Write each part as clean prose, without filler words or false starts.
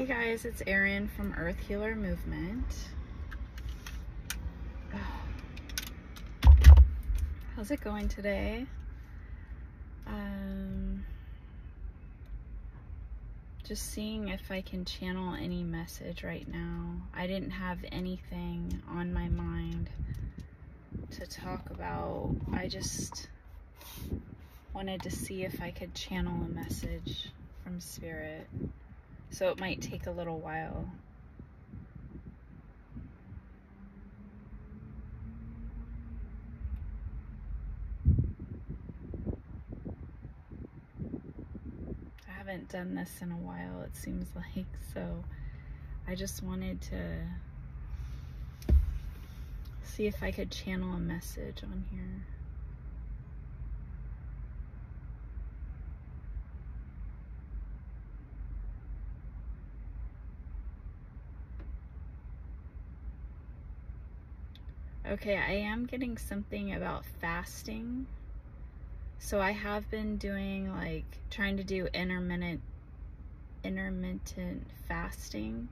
Hey guys, it's Erin from Earth Healer Movement. How's it going today? Just seeing if I can channel any message right now. I didn't have anything on my mind to talk about. I just wanted to see if I could channel a message from Spirit. So it might take a little while. I haven't done this in a while, it seems like, so I just wanted to see if I could channel a message on here. Okay, I am getting something about fasting. So I have been doing, like, trying to do intermittent fasting.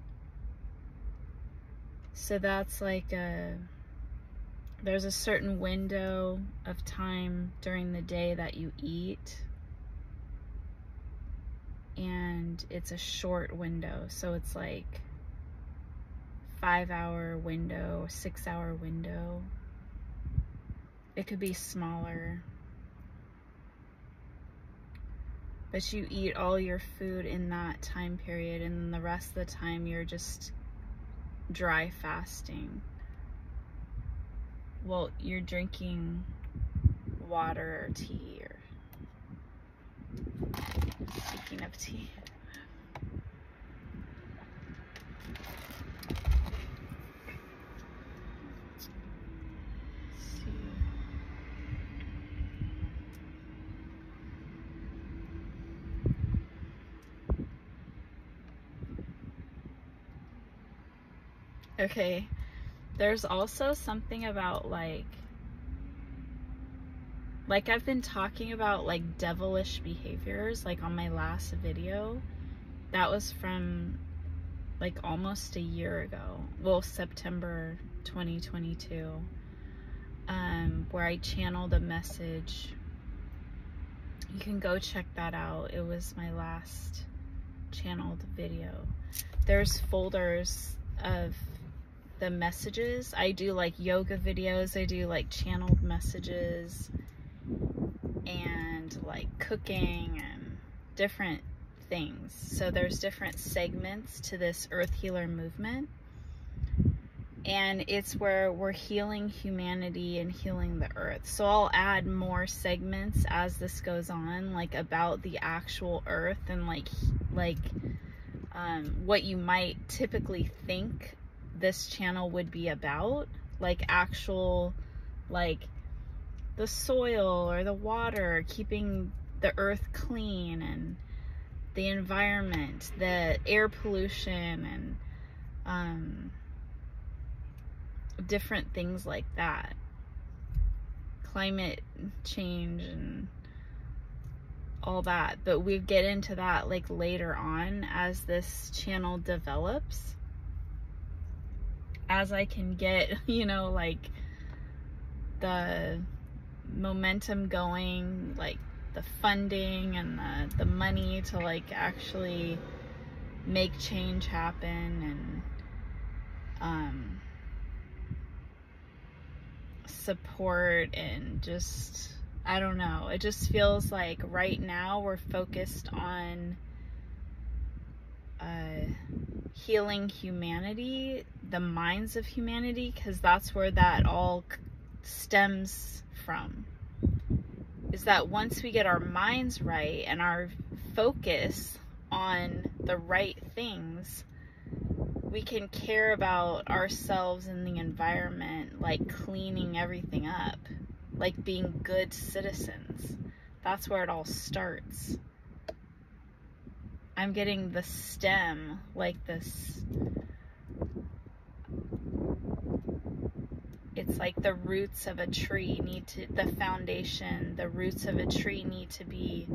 So that's like there's a certain window of time during the day that you eat. And it's a short window. So it's like 5-hour window, 6-hour window. It could be smaller. But you eat all your food in that time period, and then the rest of the time you're just dry fasting. Well, you're drinking water or tea, or speaking of tea. Okay, there's also something about like I've been talking about like devilish behaviors, like on my last video. That was from like almost a year ago. Well, September 2022, where I channeled a message. You can go check that out. It was my last channeled video. There's folders of the messages. I do like yoga videos, I do like channeled messages, and like cooking and different things. So there's different segments to this Earth Healer movement, and it's where we're healing humanity and healing the earth. So I'll add more segments as this goes on, like about the actual earth and like what you might typically think this channel would be about, like actual, like the soil or the water, keeping the earth clean, and the environment, the air pollution, and different things like that, climate change and all that. But we get into that like later on as this channel develops, as I can get, you know, like the momentum going, like the funding and the money to like actually make change happen, and support, and just, I don't know, it just feels like right now we're focused on healing humanity, the minds of humanity, because that's where that all stems from, is that once we get our minds right and our focus on the right things, we can care about ourselves and the environment, like cleaning everything up, like being good citizens. That's where it all starts. I'm getting the stem, like this, it's like the roots of a tree need to, the foundation, the roots of a tree need to be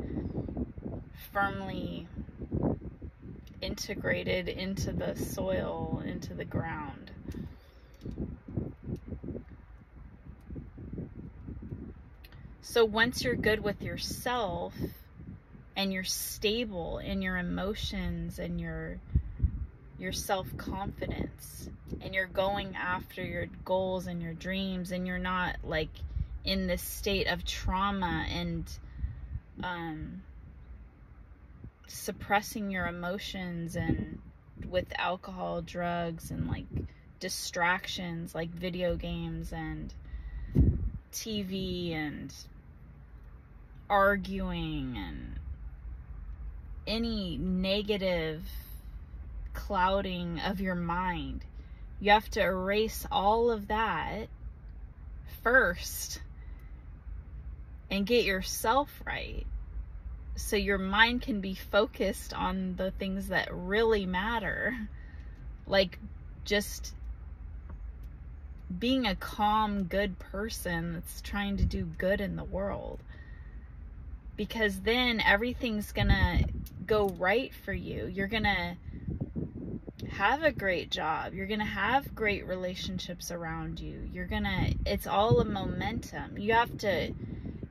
firmly integrated into the soil, into the ground. So once you're good with yourself and you're stable in your emotions and your self-confidence, and you're going after your goals and your dreams, and you're not like in this state of trauma and suppressing your emotions and with alcohol, drugs, and like distractions like video games and TV and arguing and any negative clouding of your mind. You have to erase all of that first and get yourself right, so your mind can be focused on the things that really matter, like just being a calm, good person that's trying to do good in the world. Because then everything's gonna go right for you. You're gonna have a great job. You're gonna have great relationships around you. It's all a momentum. You have to,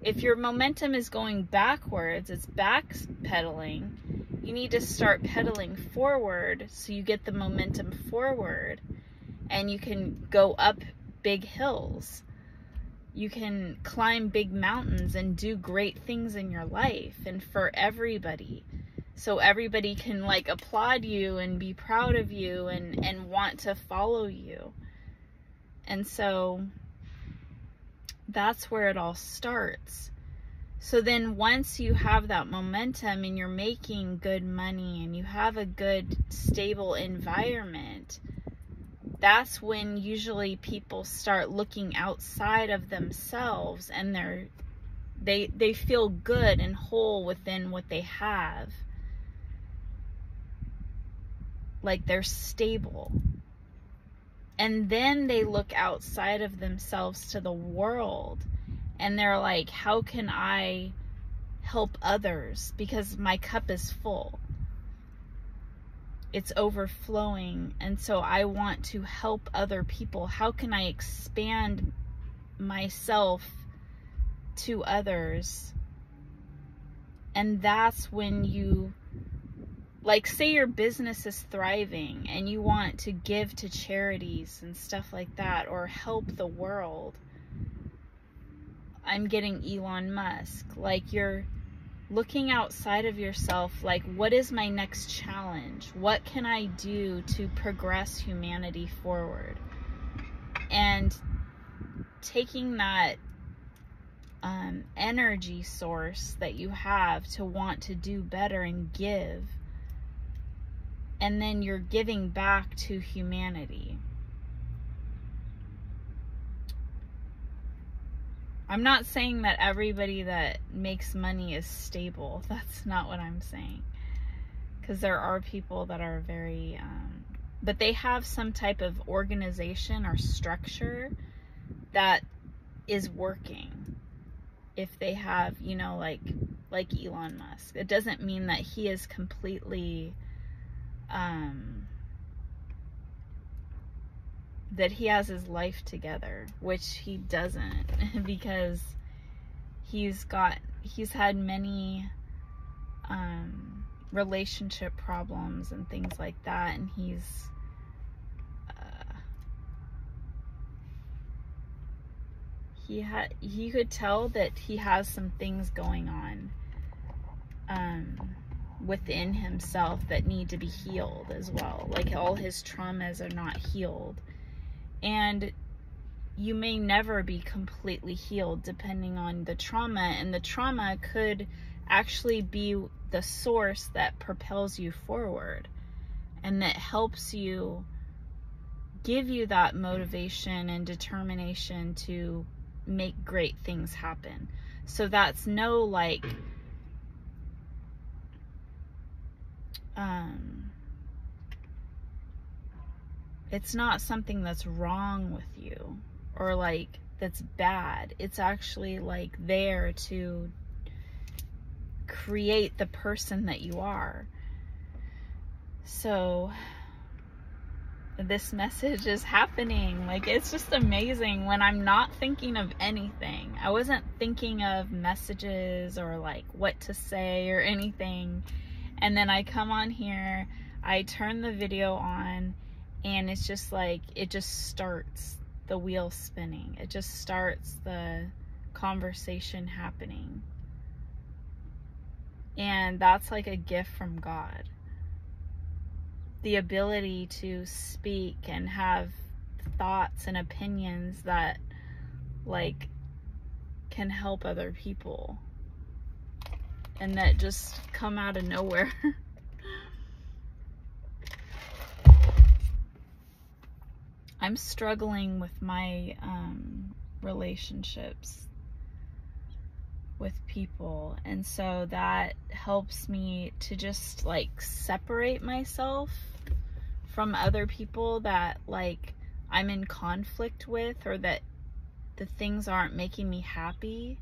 if your momentum is going backwards, it's backpedaling, you need to start pedaling forward so you get the momentum forward and you can go up big hills. You can climb big mountains and do great things in your life and for everybody. So everybody can like applaud you and be proud of you and want to follow you. And so that's where it all starts. So then once you have that momentum and you're making good money and you have a good stable environment, that's when usually people start looking outside of themselves and they feel good and whole within what they have. Like they're stable. And then they look outside of themselves to the world and they're like, how can I help others? Because my cup is full. It's overflowing. And so I want to help other people. How can I expand myself to others? And that's when you, like, say your business is thriving and you want to give to charities and stuff like that, or help the world. I'm getting Elon Musk. Like, you're looking outside of yourself, like, what is my next challenge? What can I do to progress humanity forward? And taking that energy source that you have to want to do better and give, and then you're giving back to humanity. I'm not saying that everybody that makes money is stable. That's not what I'm saying. Because there are people that are very, but they have some type of organization or structure that is working. If they have, you know, like Elon Musk. It doesn't mean that he is completely, that he has his life together, which he doesn't, because he's had many relationship problems and things like that, and you could tell that he has some things going on within himself that need to be healed as well. Like, all his traumas are not healed. And you may never be completely healed depending on the trauma, and the trauma could actually be the source that propels you forward and that helps you, give you that motivation and determination to make great things happen. So that's no, like, it's not something that's wrong with you or like that's bad. It's actually like there to create the person that you are. So this message is happening. Like, it's just amazing when I'm not thinking of anything. I wasn't thinking of messages or like what to say or anything. And then I come on here, I turn the video on, and it's just like, it just starts the wheel spinning. It just starts the conversation happening. And that's like a gift from God. The ability to speak and have thoughts and opinions that like can help other people and that just come out of nowhere. I'm struggling with my relationships with people, and so that helps me to just like separate myself from other people that like I'm in conflict with, or that the things aren't making me happy.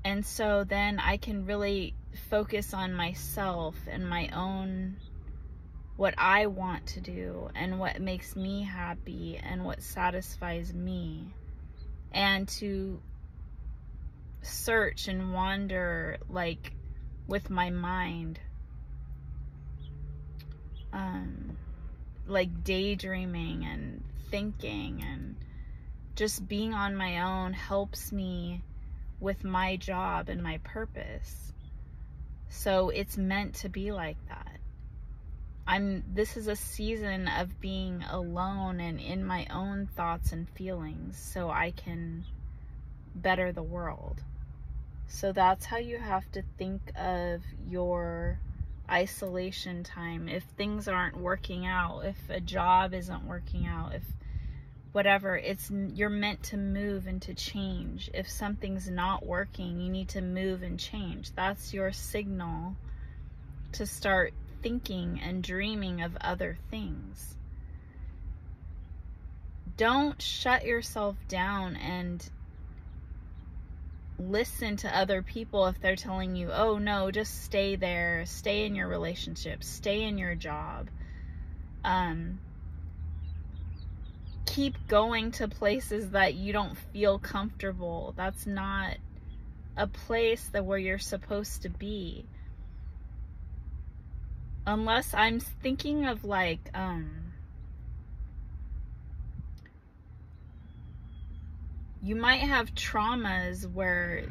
And so then I can really focus on myself and my own, what I want to do and what makes me happy and what satisfies me, and to search and wander like with my mind, like daydreaming and thinking, and just being on my own helps me with my job and my purpose. So it's meant to be like that. This is a season of being alone and in my own thoughts and feelings, so I can better the world. So that's how you have to think of your isolation time. If things aren't working out, if a job isn't working out, if whatever, you're meant to move and to change. If something's not working, you need to move and change. That's your signal to start thinking and dreaming of other things. Don't shut yourself down and listen to other people if they're telling you, oh no, just stay there, stay in your relationship, stay in your job. Keep going to places that you don't feel comfortable. That's not a place where you're supposed to be. Unless I'm thinking of like, you might have traumas where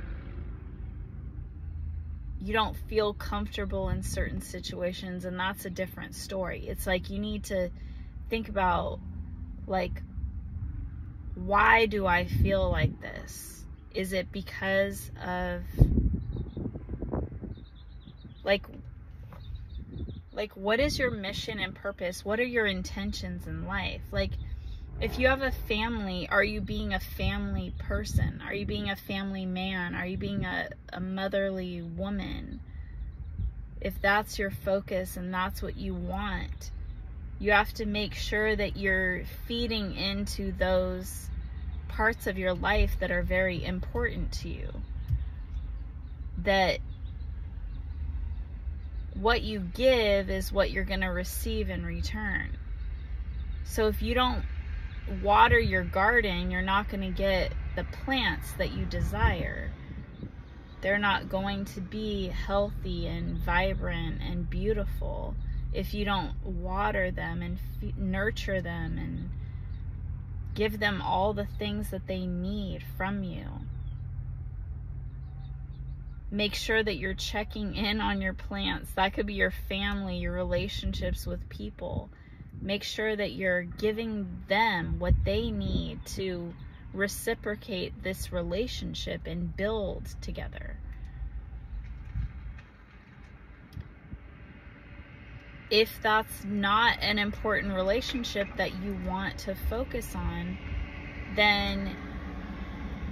you don't feel comfortable in certain situations, and that's a different story. It's like you need to think about, like, why do I feel like this? Is it because of, like what is your mission and purpose? What are your intentions in life? Like, if you have a family, are you being a family person? Are you being a family man? Are you being a motherly woman? If that's your focus and that's what you want, you have to make sure that you're feeding into those parts of your life that are very important to you. That what you give is what you're going to receive in return. So if you don't water your garden, you're not going to get the plants that you desire. They're not going to be healthy and vibrant and beautiful if you don't water them and nurture them and give them all the things that they need from you. Make sure that you're checking in on your plants. That could be your family, your relationships with people. Make sure that you're giving them what they need to reciprocate this relationship and build together. If that's not an important relationship that you want to focus on, then,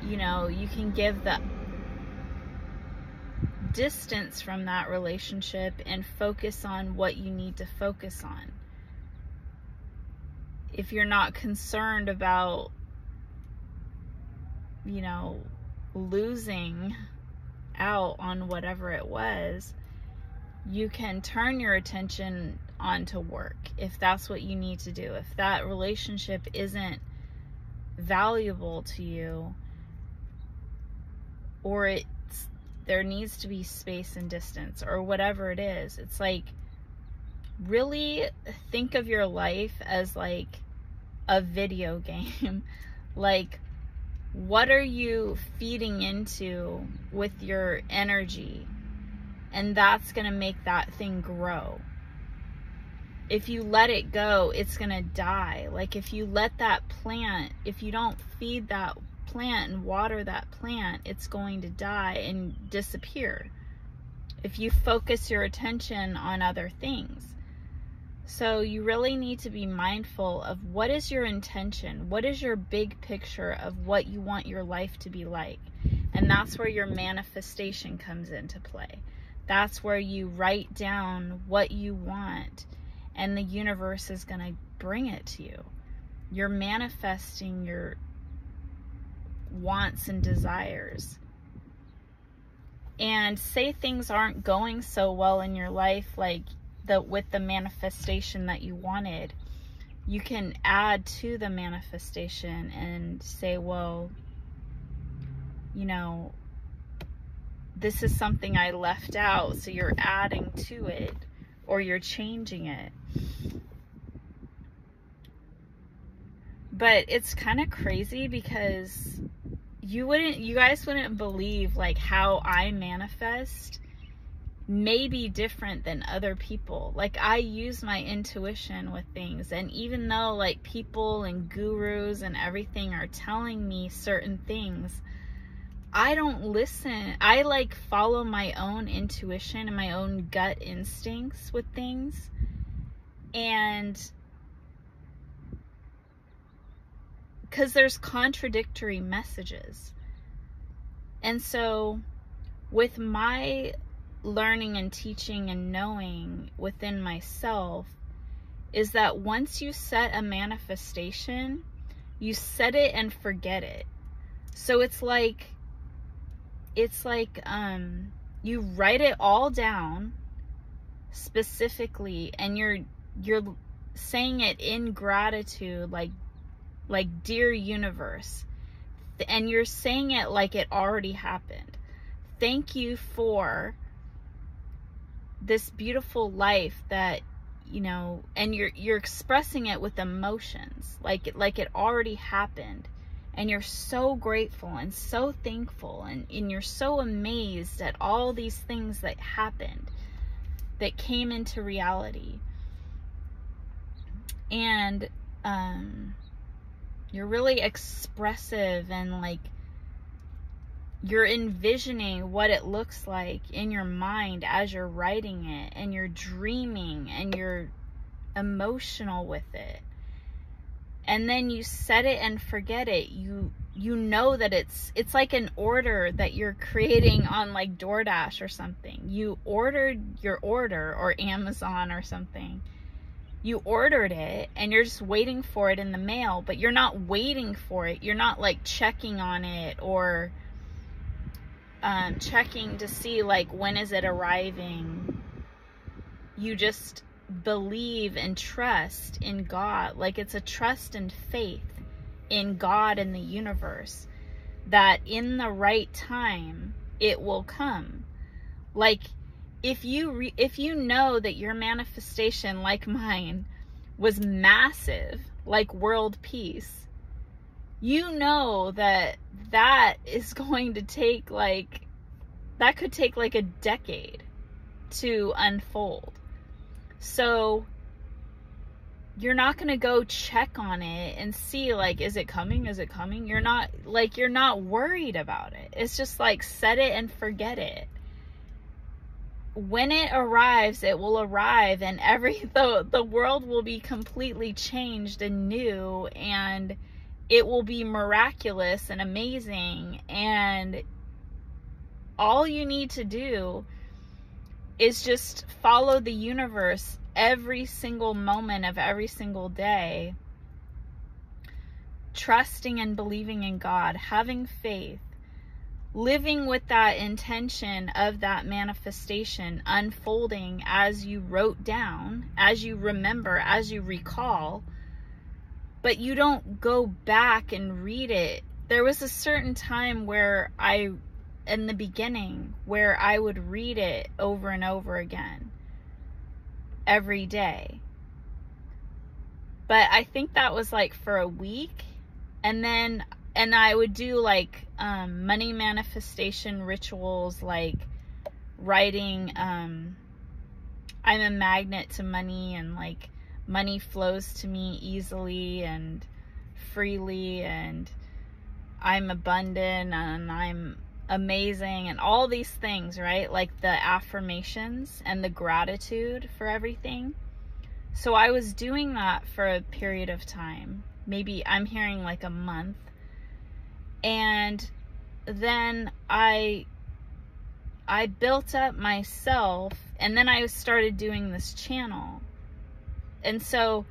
you know, you can give the distance from that relationship and focus on what you need to focus on. If you're not concerned about, you know, losing out on whatever it was, you can turn your attention on to work, if that's what you need to do. If that relationship isn't valuable to you, or there needs to be space and distance, or whatever it is, it's like, really think of your life as like a video game. Like, what are you feeding into with your energy? And that's going to make that thing grow. If you let it go, it's going to die. Like, if you let that plant, if you don't feed that plant and water that plant, it's going to die and disappear if you focus your attention on other things. So you really need to be mindful of, what is your intention? What is your big picture of what you want your life to be like? And that's where your manifestation comes into play. That's where you write down what you want, and the universe is going to bring it to you. You're manifesting your wants and desires. And say things aren't going so well in your life, like with the manifestation that you wanted, you can add to the manifestation and say, well, you know, this is something I left out, so you're adding to it, or you're changing it. But it's kind of crazy, because you guys wouldn't believe like how I manifest may be different than other people. Like, I use my intuition with things, and even though like people and gurus and everything are telling me certain things, I don't listen. I like follow my own intuition and my own gut instincts with things. And because there's contradictory messages. And so with my learning and teaching and knowing within myself, is that once you set a manifestation, you set it and forget it. So it's like you write it all down specifically, and you're saying it in gratitude, like dear universe, and you're saying it like it already happened. Thank you for this beautiful life that, you know, and you're expressing it with emotions, like it already happened. And you're so grateful and so thankful, and you're so amazed at all these things that happened, that came into reality. And you're really expressive, and like you're envisioning what it looks like in your mind as you're writing it, and you're dreaming, and you're emotional with it. And then you set it and forget it. You know that it's like an order that you're creating on like DoorDash or something. You ordered your order, or Amazon or something. You ordered it and you're just waiting for it in the mail, but you're not waiting for it. You're not like checking on it, or checking to see like when is it arriving. You just believe and trust in God. Like, it's a trust and faith in God and the universe, that in the right time it will come. Like, if you know that your manifestation, like mine, was massive, like world peace, you know that is going to take like, that could take like a decade to unfold. So you're not going to go check on it and see like, is it coming? Is it coming? You're not worried about it. It's just like, set it and forget it. When it arrives, it will arrive, and the world will be completely changed and new, and it will be miraculous and amazing. And all you need to do is just follow the universe every single moment of every single day, trusting and believing in God, having faith, living with that intention of that manifestation unfolding as you wrote down, as you remember, as you recall, but you don't go back and read it. There was a certain time where in the beginning, where I would read it over and over again every day. But I think that was like for a week. And I would do like money manifestation rituals, like writing, I'm a magnet to money, and like money flows to me easily and freely, and I'm abundant and I'm amazing, and all these things, right? Like the affirmations and the gratitude for everything. So I was doing that for a period of time. Maybe I'm hearing like a month. And then I built up myself, and then I started doing this channel. And so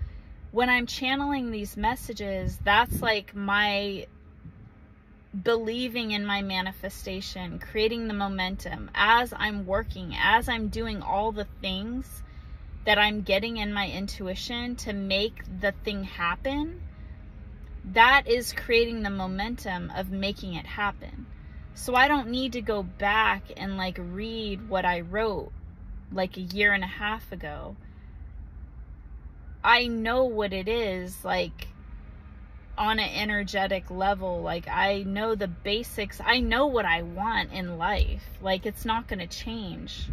when I'm channeling these messages, that's like my believing in my manifestation, creating the momentum as I'm working, as I'm doing all the things that I'm getting in my intuition to make the thing happen. That is creating the momentum of making it happen. So I don't need to go back and like read what I wrote like a year and a half ago. I know what it is, like on an energetic level. Like I know the basics. I know what I want in life. Like it's not going to change.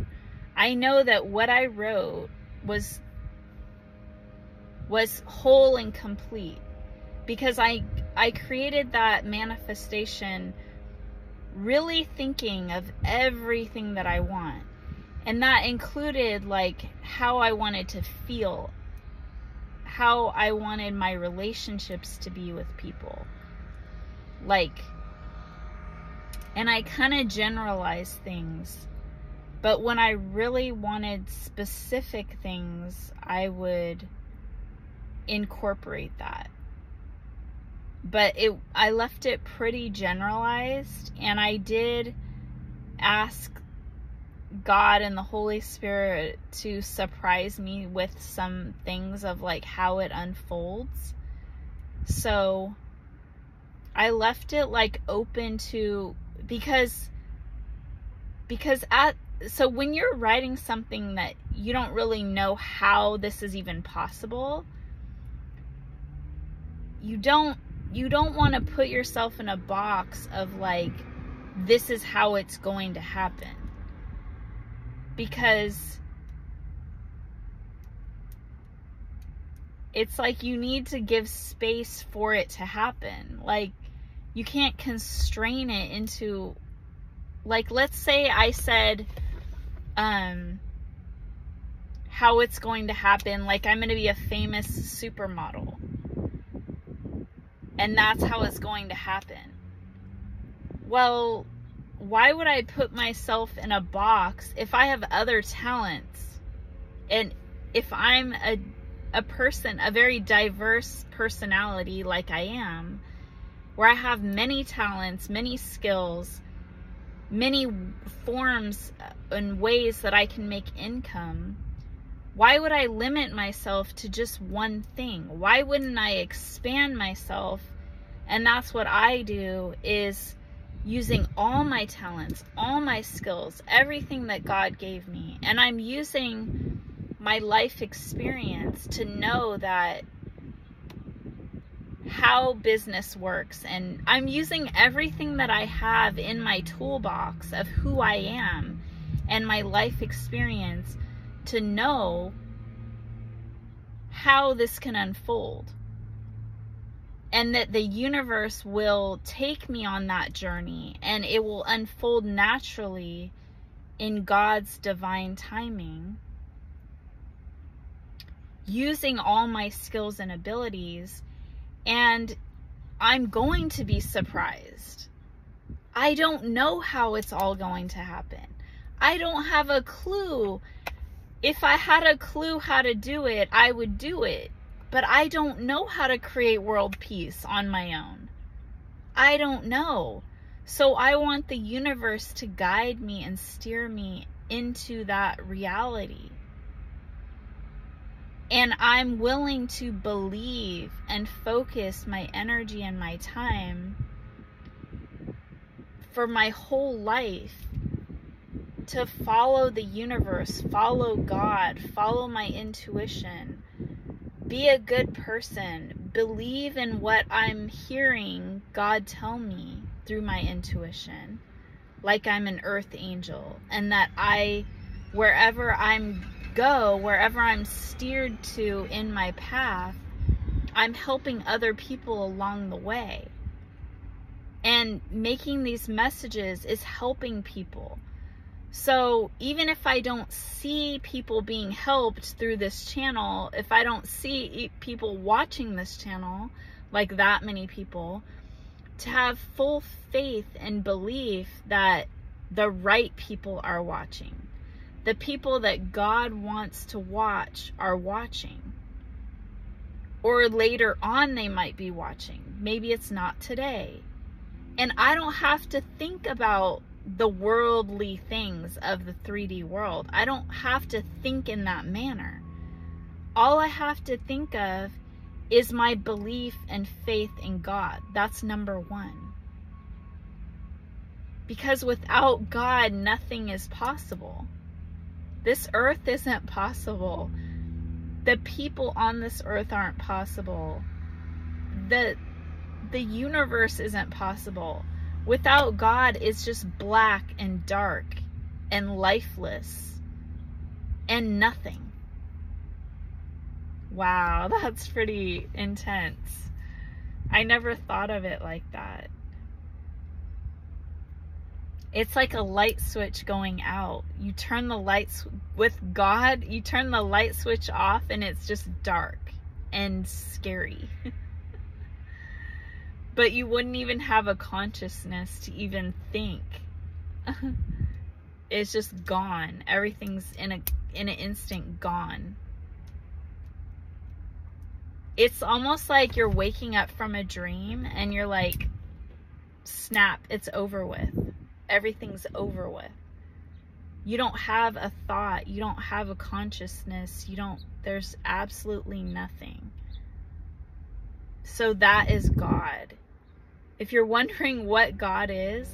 I know that what I wrote was whole and complete, because I created that manifestation really thinking of everything that I want. And that included like how I wanted to feel, how I wanted my relationships to be with people. Like, and I kind of generalized things. But when I really wanted specific things, I would incorporate that. But I left it pretty generalized, and I did ask God and the Holy Spirit to surprise me with some things of like how it unfolds. So I left it like open to, because so when you're writing something that you don't really know how this is even possible, you don't want to put yourself in a box of like, this is how it's going to happen. Because it's like you need to give space for it to happen. Like you can't constrain it into, like, let's say I said how it's going to happen, like I'm going to be a famous supermodel, and that's how it's going to happen. Well, why would I put myself in a box if I have other talents? And if I'm a person, a very diverse personality like I am, where I have many talents, many skills, many forms and ways that I can make income, why would I limit myself to just one thing? Why wouldn't I expand myself? And that's what I do, is using all my talents, all my skills, everything that God gave me. And I'm using my life experience to know that how business works. And I'm using everything that I have in my toolbox of who I am and my life experience to know how this can unfold. And that the universe will take me on that journey, and it will unfold naturally in God's divine timing, using all my skills and abilities. And I'm going to be surprised. I don't know how it's all going to happen. I don't have a clue. If I had a clue how to do it, I would do it. But I don't know how to create world peace on my own. I don't know. So I want the universe to guide me and steer me into that reality. And I'm willing to believe and focus my energy and my time for my whole life to follow the universe, follow God, follow my intuition, be a good person, believe in what I'm hearing God tell me through my intuition, like I'm an earth angel, and that wherever I'm steered to in my path, I'm helping other people along the way. And making these messages is helping people. So even if I don't see people being helped through this channel, if I don't see people watching this channel, like that many people, to have full faith and belief that the right people are watching. The people that God wants to watch are watching. Or later on they might be watching. Maybe it's not today. And I don't have to think about the worldly things of the 3D world. I don't have to think in that manner. All I have to think of is my belief and faith in God. That's number one. Because without God, nothing is possible. This earth isn't possible. The people on this earth aren't possible. The universe isn't possible. Without God, it's just black and dark and lifeless and nothing. Wow, that's pretty intense. I never thought of it like that. It's like a light switch going out. You turn the lights with God, you turn the light switch off and it's just dark and scary. But you wouldn't even have a consciousness to even think. It's just gone. Everything's in an instant gone. It's almost like you're waking up from a dream and you're like, snap, it's over with. Everything's over with. You don't have a thought. You don't have a consciousness. There's absolutely nothing. So that is God. If you're wondering what God is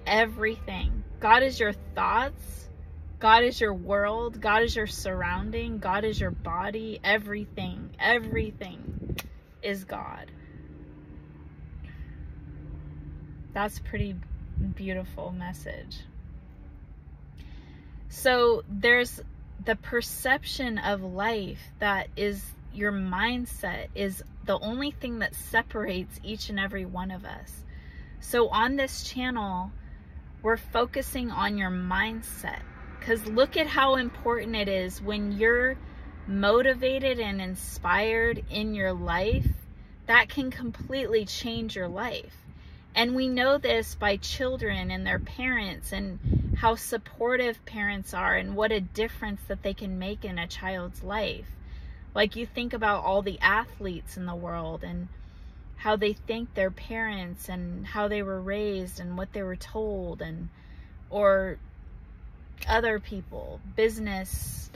everything. God is your thoughts. God is your world. God is your surrounding. God is your body. Everything. Everything is God. That's a pretty beautiful message. So there's the perception of life that is your mindset is the only thing that separates each and every one of us. So on this channel, we're focusing on your mindset, because look at how important it is when you're motivated and inspired in your life, that can completely change your life. And we know this by children and their parents and how supportive parents are and what a difference that they can make in a child's life. Like you think about all the athletes in the world and how they thank their parents and how they were raised and what they were told, and or other people, business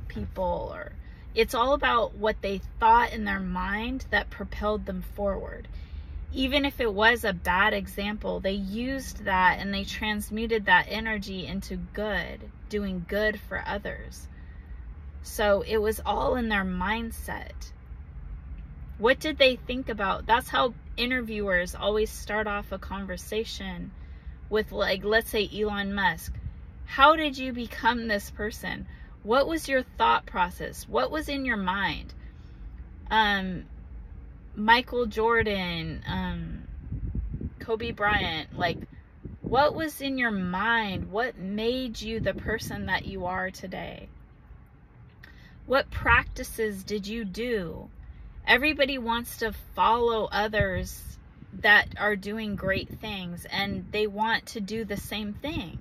people, or it's all about what they thought in their mind that propelled them forward. Even if it was a bad example, they used that and they transmuted that energy into good, doing good for others. So it was all in their mindset. What did they think about? That's how interviewers always start off a conversation with, like, let's say Elon Musk. How did you become this person? What was your thought process? What was in your mind? Michael Jordan, Kobe Bryant, like, what was in your mind? What made you the person that you are today? What practices did you do? Everybody wants to follow others that are doing great things, and they want to do the same thing.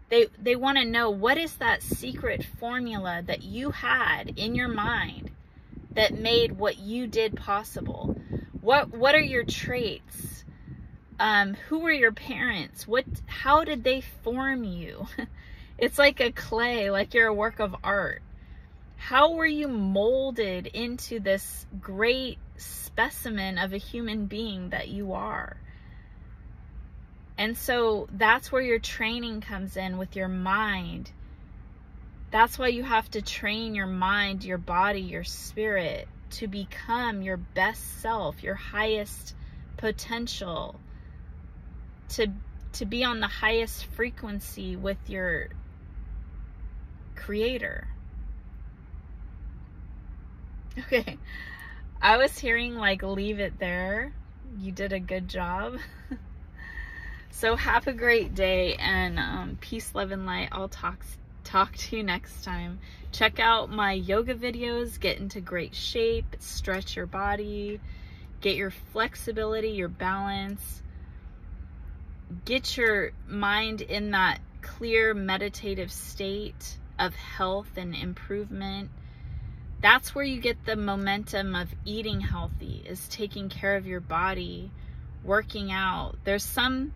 They want to know, what is that secret formula that you had in your mind that made what you did possible? What are your traits? Who were your parents? How did they form you? It's like a clay, like you're a work of art. How were you molded into this great specimen of a human being that you are? And so that's where your training comes in with your mind. That's why you have to train your mind, your body, your spirit to become your best self, your highest potential, to be on the highest frequency with your creator. Okay, I was hearing like leave it there. You did a good job. So have a great day, and peace, love, and light. I'll talk to you next time. Check out my yoga videos, get into great shape, stretch your body, get your flexibility, your balance, get your mind in that clear meditative state of health and improvement. That's where you get the momentum of eating healthy, is taking care of your body, working out. There's something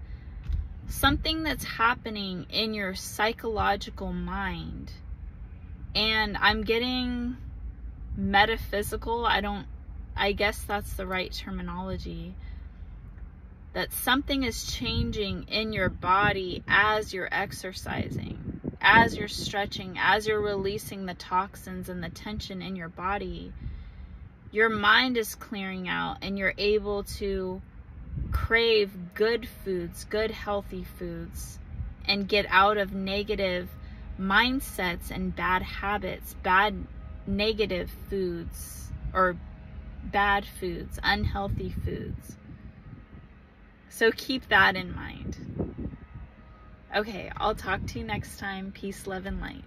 that's happening in your psychological mind, and I'm getting metaphysical. I guess that's the right terminology, that something is changing in your body as you're exercising, as you're stretching, as you're releasing the toxins and the tension in your body. Your mind is clearing out, and you're able to crave good foods, good healthy foods, and get out of negative mindsets and bad habits, bad negative foods, or bad foods, unhealthy foods. So keep that in mind. Okay, I'll talk to you next time. Peace, love, and light.